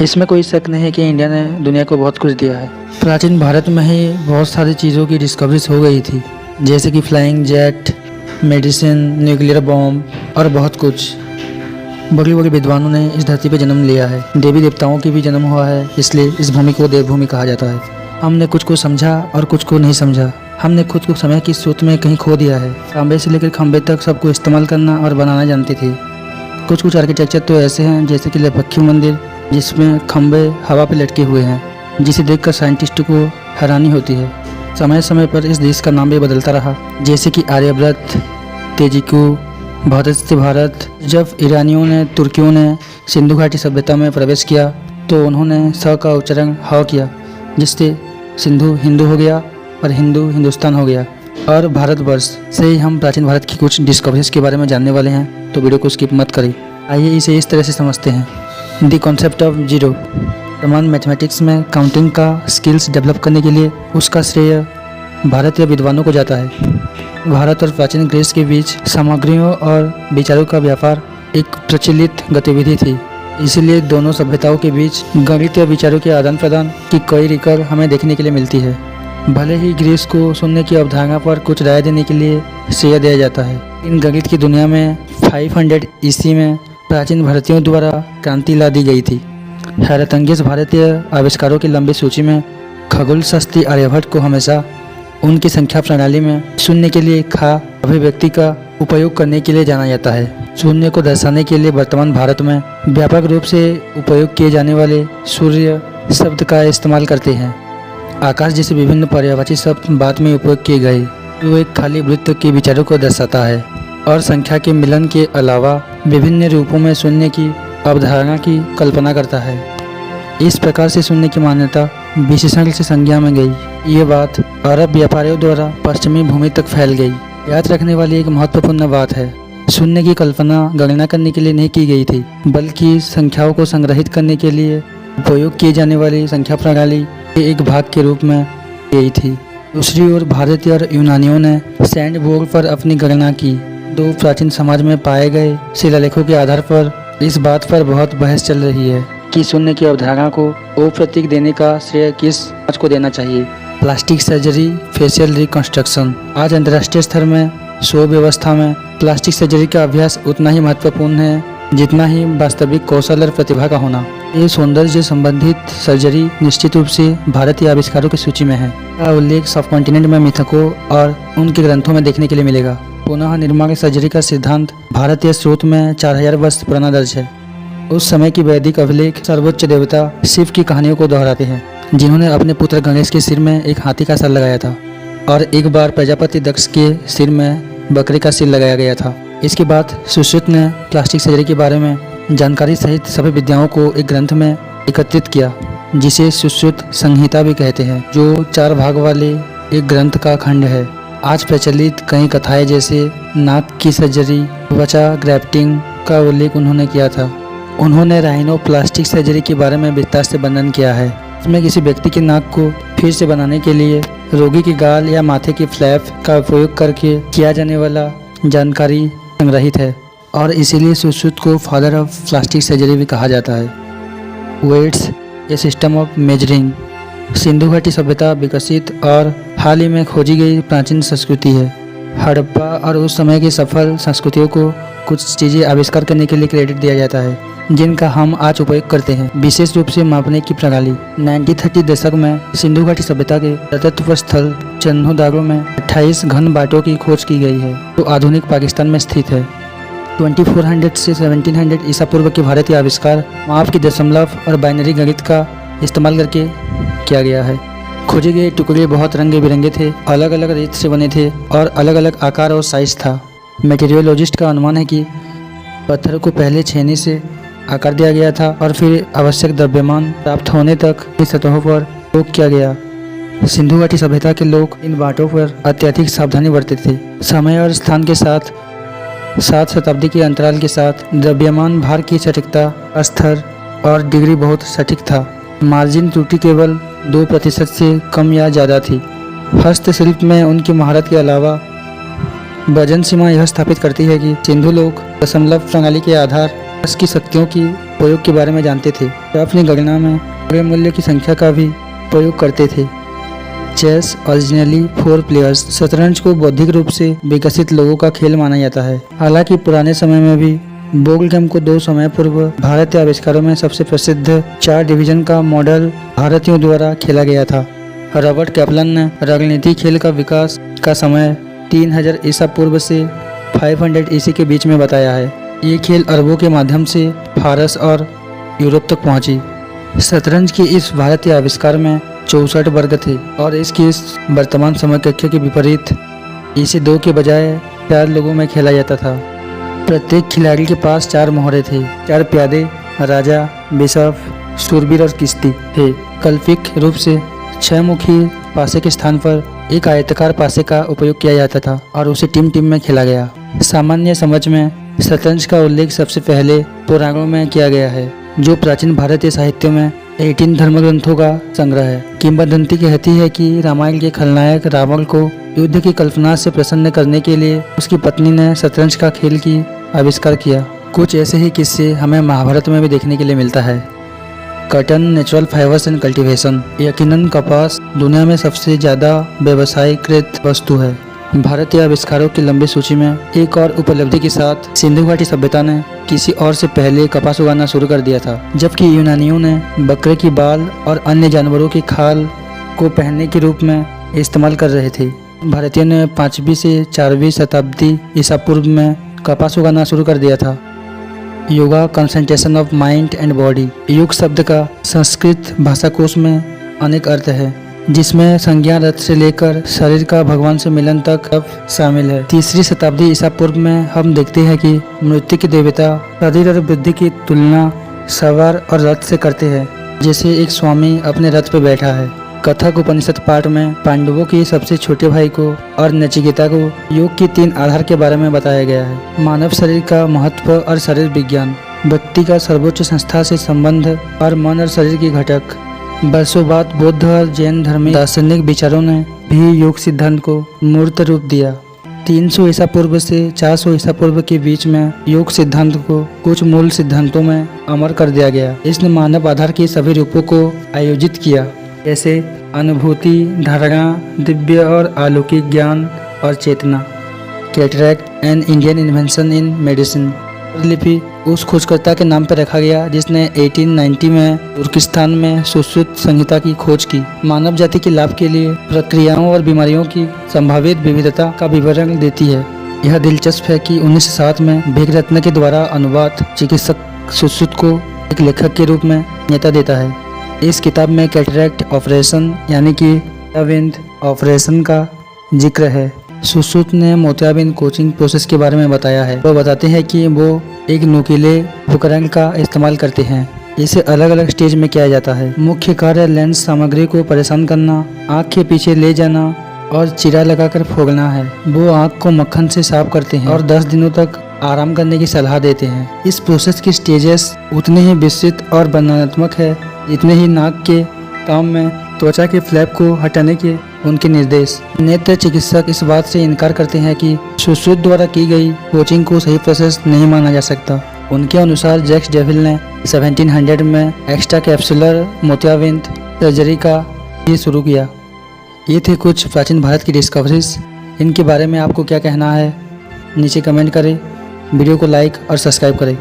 इसमें कोई शक नहीं है कि इंडिया ने दुनिया को बहुत कुछ दिया है। प्राचीन भारत में ही बहुत सारी चीज़ों की डिस्कवरीज हो गई थी, जैसे कि flying jet, medicine, nuclear bomb और बहुत कुछ। बड़ी बड़ी विद्वानों ने इस धरती पर जन्म लिया है। देवी देवताओं की भी जन्म हुआ है, इसलिए इस भूमि को देवभूमि कहा जाता है। हमने कुछ को समझा और कुछ को नहीं समझा। हमने खुद को समय की स्रोत में कहीं खो दिया है। तांबे से लेकर खंबे तक सबको इस्तेमाल करना और बनाना जानती थी। कुछ आर्किटेक्चर तो ऐसे हैं, जैसे कि लेपक्खी मंदिर, जिसमें खंबे हवा पे लटके हुए हैं, जिसे देखकर साइंटिस्ट को हैरानी होती है। समय समय पर इस देश का नाम भी बदलता रहा, जैसे कि आर्यभट्ट, तेजिकू, भारत से भारत। जब ईरानियों ने, तुर्कियों ने सिंधु घाटी सभ्यता में प्रवेश किया तो उन्होंने स का उच्चारण ह किया, जिससे सिंधु हिंदू हो गया और हिंदू हिंदुस्तान हो गया। और भारतवर्ष से ही हम प्राचीन भारत की कुछ डिस्कवरीज के बारे में जानने वाले हैं, तो वीडियो को स्किप मत करें। आइए इसे इस तरह से समझते हैं। The concept of zero. वर्तमान मैथमेटिक्स में काउंटिंग का स्किल्स डेवलप करने के लिए उसका श्रेय भारतीय विद्वानों को जाता है। भारत और प्राचीन ग्रीस के बीच सामग्रियों और विचारों का व्यापार एक प्रचलित गतिविधि थी, इसलिए दोनों सभ्यताओं के बीच गणितीय विचारों के आदान प्रदान की कई रिकॉर्ड हमें देखने के लिए मिलती है। भले ही ग्रीस को शून्य की अवधारणा पर कुछ राय देने के लिए श्रेय दिया जाता है, इन गणित की दुनिया में 500 ईस्वी में प्राचीन भारतीयों द्वारा क्रांति ला दी गई थी। हैरतअंगेज भारतीय आविष्कारों की लंबी सूची में खगोल शास्त्री आर्यभट्ट को हमेशा उनकी संख्या प्रणाली में शून्य के लिए खा अभिव्यक्ति का उपयोग करने के लिए जाना जाता है। शून्य को दर्शाने के लिए वर्तमान भारत में व्यापक रूप से उपयोग किए जाने वाले सूर्य शब्द का इस्तेमाल करते हैं। आकाश जैसे विभिन्न पर्यायवाची शब्द बाद में उपयोग किए गए, जो एक खाली वृत्त के विचारों को दर्शाता है और संख्या के मिलन के अलावा विभिन्न रूपों में शून्य की अवधारणा की कल्पना करता है। इस प्रकार से शून्य की मान्यता विशेषण से संज्ञा में गई। ये बात अरब व्यापारियों द्वारा पश्चिमी भूमि तक फैल गई। याद रखने वाली एक महत्वपूर्ण बात है, शून्य की कल्पना गणना करने के लिए नहीं की गई थी, बल्कि संख्याओं को संग्रहित करने के लिए उपयोग किए जाने वाली संख्या प्रणाली के एक भाग के रूप में गई थी। दूसरी ओर भारतीय और यूनानियों ने सैंड बोर्ड पर अपनी गणना की। दो प्राचीन समाज में पाए गए शिलालेखों के आधार पर इस बात पर बहुत बहस चल रही है कि शून्य की अवधारणा को ओ प्रतीक देने का श्रेय किस समाज को देना चाहिए। Plastic surgery, facial reconstruction. आज अंतर्राष्ट्रीय स्तर में शोध व्यवस्था में प्लास्टिक सर्जरी का अभ्यास उतना ही महत्वपूर्ण है जितना ही वास्तविक कौशल और प्रतिभा का होना। ये सौंदर्य संबंधित सर्जरी निश्चित रूप से भारतीय आविष्कारों की सूची में है। का उल्लेख सब कॉन्टिनेंट में मिथकों और उनके ग्रंथों में देखने के लिए मिलेगा। पुनः निर्माण सर्जरी का सिद्धांत भारतीय स्रोत में 4000 वर्ष पुराना दर्ज है। उस समय की वैदिक अभिलेख सर्वोच्च देवता शिव की कहानियों को दोहराते हैं, जिन्होंने अपने पुत्र गणेश के सिर में एक हाथी का सर लगाया था और एक बार प्रजापति दक्ष के सिर में बकरे का सिर लगाया गया था। इसके बाद सुश्रुत ने प्लास्टिक सर्जरी के बारे में जानकारी सहित सभी विद्याओं को एक ग्रंथ में एकत्रित किया, जिसे सुश्रुत संहिता भी कहते हैं, जो 4 भाग वाले एक ग्रंथ का खंड है। आज प्रचलित कई कथाएं जैसे नाक की सर्जरी, त्वचा ग्राफ्टिंग का उल्लेख उन्होंने किया था। उन्होंने राइनोप्लास्टिक सर्जरी के बारे में विस्तार से वर्णन किया है। इसमें किसी व्यक्ति की नाक को फिर से बनाने के लिए रोगी के गाल या माथे के फ्लैप का उपयोग करके किया जाने वाला जानकारी संग्रहित है और इसीलिए सुश्रुत को फादर ऑफ प्लास्टिक सर्जरी भी कहा जाता है। Weights, a system of measuring. Sindhu घाटी सभ्यता विकसित और हाल ही में खोजी गई प्राचीन संस्कृति है। हड़प्पा और उस समय की सफल संस्कृतियों को कुछ चीज़ें आविष्कार करने के लिए क्रेडिट दिया जाता है, जिनका हम आज उपयोग करते हैं, विशेष रूप से मापने की प्रणाली। 1930 दशक में सिंधु घाटी सभ्यता के पुरातत्व स्थल चन्होदारो में 28 घन बाटों की खोज की गई है, जो आधुनिक पाकिस्तान में स्थित है। 2400 से 1700 ईसा पूर्व के भारतीय आविष्कार माप की दशमलव और बाइनरी गणित का इस्तेमाल करके किया गया है। खोजे गए टुकड़े बहुत रंगे बिरंगे थे, अलग अलग रेत से बने थे और अलग अलग आकार और साइज था। मेटेरियोलॉजिस्ट का अनुमान है कि पत्थर को पहले छेनी से आकार दिया गया था और फिर आवश्यक द्रव्यमान प्राप्त होने तक इस सतहों पर प्रयोग किया गया। सिंधु घाटी सभ्यता के लोग इन बाटों पर अत्यधिक सावधानी बरतते थे। समय और स्थान के साथ 7 शताब्दी के अंतराल के साथ द्रव्यमान भार की सटीकता, स्तर और डिग्री बहुत सटीक था। मार्जिन त्रुटि केवल 2% से कम या ज़्यादा थी। हस्तशिल्प में उनकी महारत के अलावा वजन सीमा यह स्थापित करती है कि सिंधु लोग दशमलव प्रणाली के आधार की शक्तियों की प्रयोग के बारे में जानते थे। वे अपनी गणना में बड़े मूल्य की संख्या का भी प्रयोग करते थे। Chess originally 4 players. शतरंज को बौद्धिक रूप से विकसित लोगों का खेल माना जाता है। हालांकि पुराने समय में भी बोर्ड गेम को 2 समय पूर्व भारतीय आविष्कारों में सबसे प्रसिद्ध 4 डिवीजन का मॉडल भारतीयों द्वारा खेला गया था। रॉबर्ट कैपलन ने रणनीति खेल का विकास का समय 3000 ईसा पूर्व से 500 ईसी के बीच में बताया है। ये खेल अरबों के माध्यम से फारस और यूरोप तक पहुंची। शतरंज के इस भारतीय आविष्कार में 64 वर्ग थे और इसकी इस वर्तमान समय कक्षा के विपरीत इसे 2 के बजाय 4 लोगों में खेला जाता था। प्रत्येक खिलाड़ी के पास 4 मोहरे थे। 4 प्यादे, राजा, बिशप, शूरवीर और किश्ती थे। कल्पिक रूप से 6 मुखी पासे के स्थान पर एक आयताकार पासे का उपयोग किया जाता था और उसे टीम में खेला गया। सामान्य समझ में शतरंज का उल्लेख सबसे पहले पुराणों में किया गया है, जो प्राचीन भारतीय साहित्य में 18 धर्म ग्रंथों का संग्रह है। किंवदंती कहती है कि रामायण के खलनायक रावण को युद्ध की कल्पना से प्रसन्न करने के लिए उसकी पत्नी ने शतरंज का खेल की आविष्कार किया। कुछ ऐसे ही किस्से हमें महाभारत में भी देखने के लिए मिलता है। Cotton, natural fibres and cultivation. यकीनन कपास दुनिया में सबसे ज़्यादा व्यवसायीकृत वस्तु है। भारतीय आविष्कारों की लंबी सूची में एक और उपलब्धि के साथ सिंधु घाटी सभ्यता ने किसी और से पहले कपास उगाना शुरू कर दिया था, जबकि यूनानियों ने बकरे की बाल और अन्य जानवरों की खाल को पहनने के रूप में इस्तेमाल कर रहे थे। भारतीयों ने 5वीं से 4वीं शताब्दी ईसा पूर्व में कपास उगाना शुरू कर दिया था। Yoga, concentration of mind and body. योग शब्द का संस्कृत भाषाकोश में अनेक अर्थ है, जिसमें संज्ञा रथ से लेकर शरीर का भगवान से मिलन तक अब शामिल है। 3री शताब्दी ईसा पूर्व में हम देखते हैं कि मृत्यु के देवता शरीर और बुद्धि की तुलना सवार और रथ से करते हैं, जैसे एक स्वामी अपने रथ पर बैठा है। कथक उपनिषद पाठ में पांडवों के सबसे छोटे भाई को और नचिकेता को योग की 3 आधार के बारे में बताया गया है। मानव शरीर का महत्व और शरीर विज्ञान, व्यक्ति का सर्वोच्च संस्था से संबंध और मन और शरीर की घटक। वर्षों बाद बौद्ध और जैन धर्मी दार्शनिक विचारों ने भी योग सिद्धांत को मूर्त रूप दिया। 300 ईसा पूर्व से 400 ईसा पूर्व के बीच में योग सिद्धांत को कुछ मूल सिद्धांतों में अमर कर दिया गया। इसने मानव आधार के सभी रूपों को आयोजित किया, जैसे अनुभूति, धारणा, दिव्य और अलौकिक ज्ञान और चेतना। Cataract an Indian invention in medicine. लिपि उस खोजकर्ता के नाम पर रखा गया जिसने 1890 में तुर्किस्तान में सुश्रुत संहिता की खोज की। मानव जाति के लाभ के लिए प्रक्रियाओं और बीमारियों की संभावित विविधता का विवरण देती है। यह दिलचस्प है कि 1907 में भेगरत्न के द्वारा अनुवाद चिकित्सक सुश्रुत को एक लेखक के रूप में मान्यता देता है। इस किताब में कैटरैक्ट ऑपरेशन यानी कि मोतियाबिंद ऑपरेशन का जिक्र है। सुश्रुत ने मोतियाबिंद कोचिंग प्रोसेस के बारे में बताया है। वो बताते हैं कि वो एक नुकीले उपकरण का इस्तेमाल करते हैं। इसे अलग अलग स्टेज में किया जाता है। मुख्य कार्य लेंस सामग्री को परेशान करना, आँख के पीछे ले जाना और चिरा लगाकर फोड़ना है। वो आँख को मक्खन से साफ करते हैं और 10 दिनों तक आराम करने की सलाह देते हैं। इस प्रोसेस की स्टेजेस उतने ही विस्तृत और वर्णनात्मक है जितने ही नाक के काम में त्वचा के फ्लैप को हटाने के उनके निर्देश। नेत्र चिकित्सक इस बात से इनकार करते हैं कि सुश्रुत द्वारा की गई कोचिंग को सही प्रोसेस नहीं माना जा सकता। उनके अनुसार जैक्स डेविल ने 1700 में एक्स्ट्रा कैप्सुलर मोतियाबिंद सर्जरी का ये शुरू किया। ये थे कुछ प्राचीन भारत की डिस्कवरीज। इनके बारे में आपको क्या कहना है नीचे कमेंट करें। वीडियो को लाइक और सब्सक्राइब करें।